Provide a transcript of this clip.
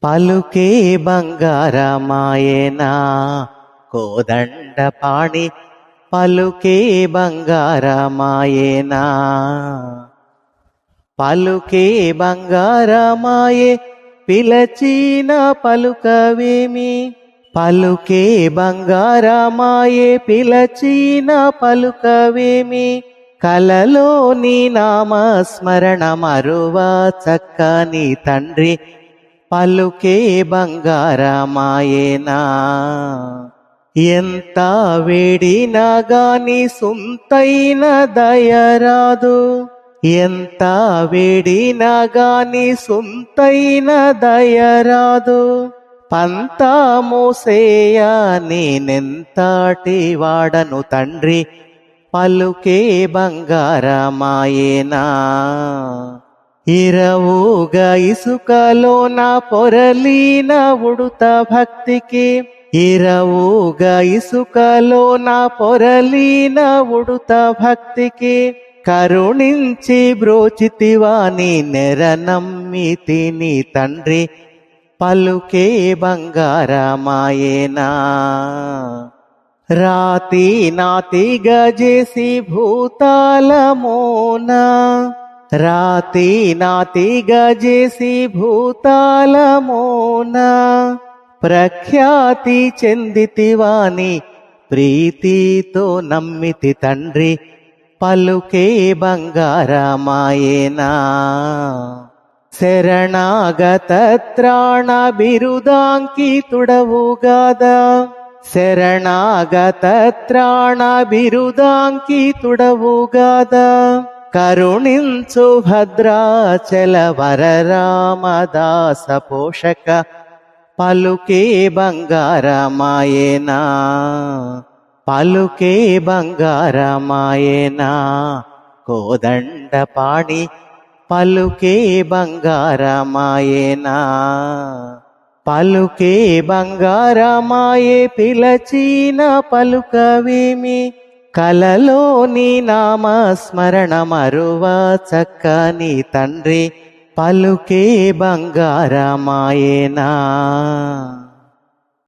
పలుకే బంగారమాయేనా కోదండపాణి పలుకే బంగారమాయేనా పలుకే బంగారమాయే పిలచిన పలుకవేమి పలుకే బంగారమాయే పిలచిన పలుకవేమి కలలో నీ నామస్మరణ మరువా చక్కని తండ్రి పలుకే బంగారమాయేనా ఎంత వేడినా గాని సొంతైన దయరాదు ఎంత వేడినా గాని సొంతైన దయరాదు పంతా మోసేయ నేనెంతటి వాడను తండ్రి పలుకే బంగారమాయేనా ఇరవుగా ఇసుకలోన పొరలీన ఉడుత భక్తికి ఇరవుగా ఇసుకలోన పొరలీన ఉడుత భక్తికి కరుణించి బ్రోచితివాని నెరనమ్మితిని తండ్రి పలుకే బంగారమాయేనా రాతి నాతిగా చేసి భూతాళమోనా రాతి నాతిగా చేసి భూతాళమోనా ప్రఖ్యాతి చెందితివాని ప్రీతితో నమ్మితి తండ్రి పలుకే బంగారమాయేనా శరణాగత త్రాణ బిరుదాంకితుడవుగాదా శరణాగత త్రాణ బిరుదాంకితుడవుగాదా కరుణించు భద్రాచల వరరామదాస పోషక పలుకే బంగారమాయేనా పలుకే బంగారమాయేనా కోదండపాణి పలుకే బంగారమాయేనా పలుకే బంగారమాయే పిలచిన పలుకవేమి కలలో నీ నామస్మరణ మరువా చక్కని తండ్రి పలుకే బంగారమాయేనా